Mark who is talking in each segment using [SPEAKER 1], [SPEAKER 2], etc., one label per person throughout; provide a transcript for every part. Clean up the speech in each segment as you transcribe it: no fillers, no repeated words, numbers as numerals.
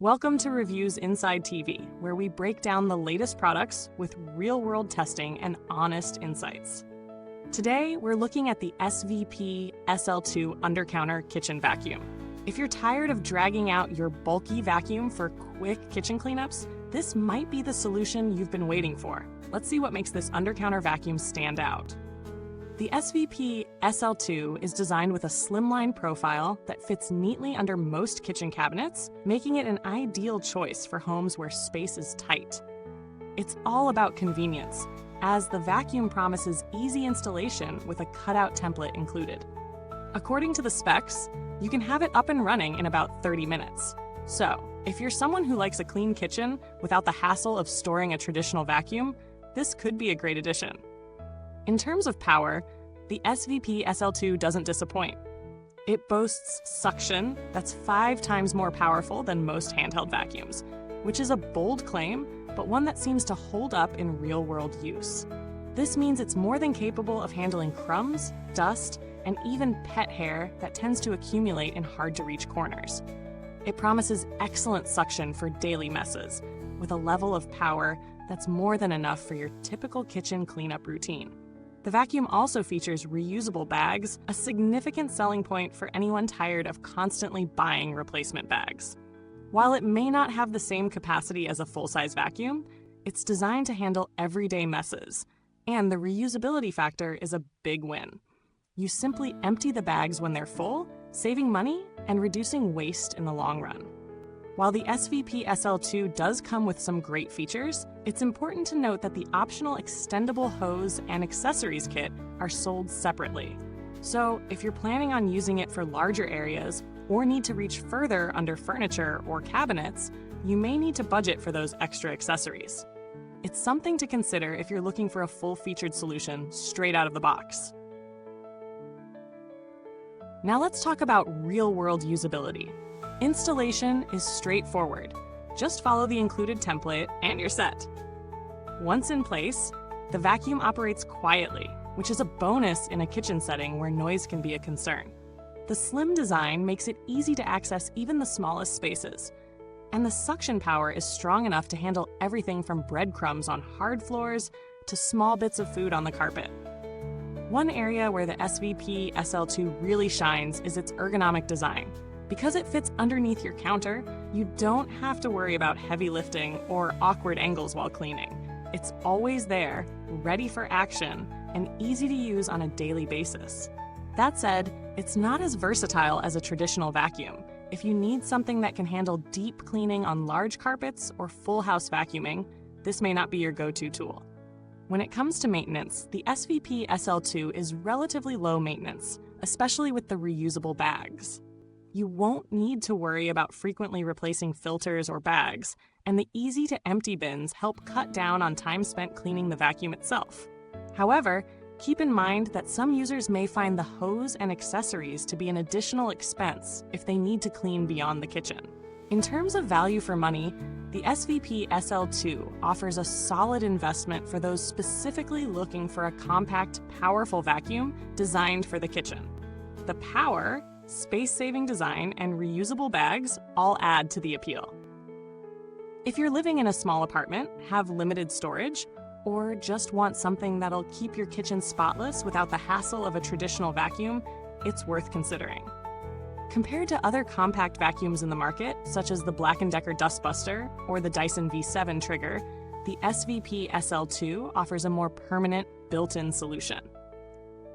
[SPEAKER 1] Welcome to Reviewsinsidetv, where we break down the latest products with real-world testing and honest insights. Today, we're looking at the SVP SL2 Undercounter kitchen vacuum. If you're tired of dragging out your bulky vacuum for quick kitchen cleanups, this might be the solution you've been waiting for. Let's see what makes this undercounter vacuum stand out. The SVP SL2 is designed with a slimline profile that fits neatly under most kitchen cabinets, making it an ideal choice for homes where space is tight. It's all about convenience, as the vacuum promises easy installation with a cutout template included. According to the specs, you can have it up and running in about 30 minutes. So, if you're someone who likes a clean kitchen without the hassle of storing a traditional vacuum, this could be a great addition. In terms of power, the SVP SL2 doesn't disappoint. It boasts suction that's 5 times more powerful than most handheld vacuums, which is a bold claim, but one that seems to hold up in real-world use. This means it's more than capable of handling crumbs, dust, and even pet hair that tends to accumulate in hard-to-reach corners. It promises excellent suction for daily messes, with a level of power that's more than enough for your typical kitchen cleanup routine. The vacuum also features reusable bags, a significant selling point for anyone tired of constantly buying replacement bags. While it may not have the same capacity as a full-size vacuum, it's designed to handle everyday messes, and the reusability factor is a big win. You simply empty the bags when they're full, saving money and reducing waste in the long run. While the SVP SL2 does come with some great features, it's important to note that the optional extendable hose and accessories kit are sold separately. So if you're planning on using it for larger areas or need to reach further under furniture or cabinets, you may need to budget for those extra accessories. It's something to consider if you're looking for a full-featured solution straight out of the box. Now let's talk about real-world usability. Installation is straightforward. Just follow the included template and you're set. Once in place, the vacuum operates quietly, which is a bonus in a kitchen setting where noise can be a concern. The slim design makes it easy to access even the smallest spaces, and the suction power is strong enough to handle everything from breadcrumbs on hard floors to small bits of food on the carpet. One area where the SVP SL2 really shines is its ergonomic design. Because it fits underneath your counter, you don't have to worry about heavy lifting or awkward angles while cleaning. It's always there, ready for action, and easy to use on a daily basis. That said, it's not as versatile as a traditional vacuum. If you need something that can handle deep cleaning on large carpets or full house vacuuming, this may not be your go-to tool. When it comes to maintenance, the SVP SL2 is relatively low maintenance, especially with the reusable bags. You won't need to worry about frequently replacing filters or bags, and the easy-to-empty bins help cut down on time spent cleaning the vacuum itself. However, keep in mind that some users may find the hose and accessories to be an additional expense if they need to clean beyond the kitchen. In terms of value for money, the SVP SL2 offers a solid investment for those specifically looking for a compact, powerful vacuum designed for the kitchen. The power, space-saving design, and reusable bags all add to the appeal. If you're living in a small apartment, have limited storage, or just want something that'll keep your kitchen spotless without the hassle of a traditional vacuum, it's worth considering. Compared to other compact vacuums in the market, such as the Black & Decker Dustbuster or the Dyson V7 Trigger, the SVP SL2 offers a more permanent, built-in solution.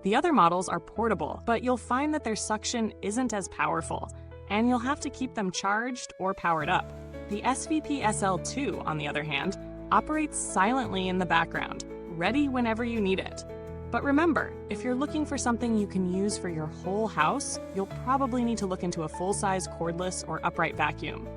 [SPEAKER 1] The other models are portable, but you'll find that their suction isn't as powerful, and you'll have to keep them charged or powered up. The SVP SL2, on the other hand, operates silently in the background, ready whenever you need it. But remember, if you're looking for something you can use for your whole house, you'll probably need to look into a full-size cordless or upright vacuum.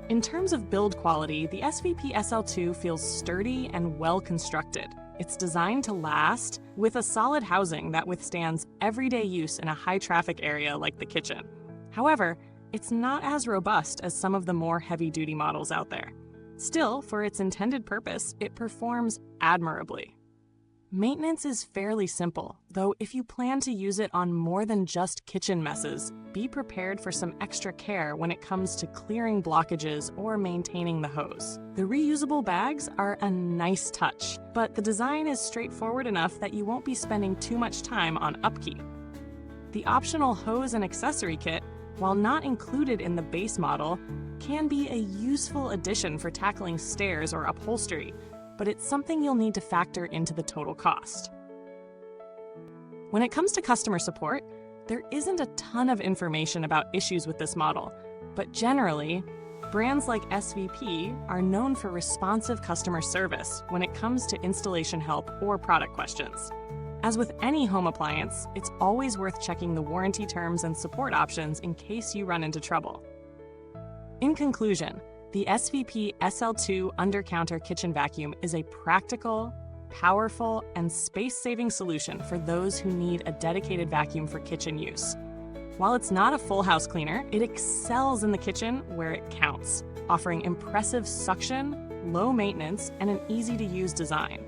[SPEAKER 1] In terms of build quality, the SVP SL2 feels sturdy and well-constructed. It's designed to last, with a solid housing that withstands everyday use in a high-traffic area like the kitchen. However, it's not as robust as some of the more heavy-duty models out there. Still, for its intended purpose, it performs admirably. Maintenance is fairly simple, though if you plan to use it on more than just kitchen messes, be prepared for some extra care when it comes to clearing blockages or maintaining the hose. The reusable bags are a nice touch, but the design is straightforward enough that you won't be spending too much time on upkeep. The optional hose and accessory kit, while not included in the base model, can be a useful addition for tackling stairs or upholstery, but it's something you'll need to factor into the total cost. When it comes to customer support, there isn't a ton of information about issues with this model, but generally, brands like SVP are known for responsive customer service when it comes to installation help or product questions. As with any home appliance, it's always worth checking the warranty terms and support options in case you run into trouble. In conclusion, the SVP SL2 Undercounter kitchen vacuum is a practical, powerful, and space-saving solution for those who need a dedicated vacuum for kitchen use. While it's not a full house cleaner, it excels in the kitchen where it counts, offering impressive suction, low maintenance, and an easy-to-use design.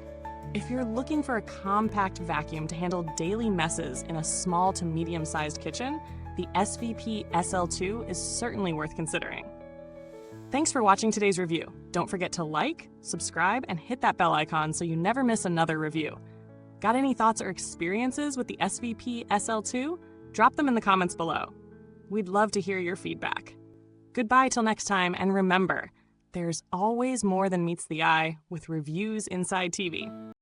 [SPEAKER 1] If you're looking for a compact vacuum to handle daily messes in a small to medium-sized kitchen, the SVP SL2 is certainly worth considering. Thanks for watching today's review. Don't forget to like, subscribe, and hit that bell icon so you never miss another review. Got any thoughts or experiences with the SVP SL2? Drop them in the comments below. We'd love to hear your feedback. Goodbye till next time, and remember, there's always more than meets the eye with Reviews Inside TV.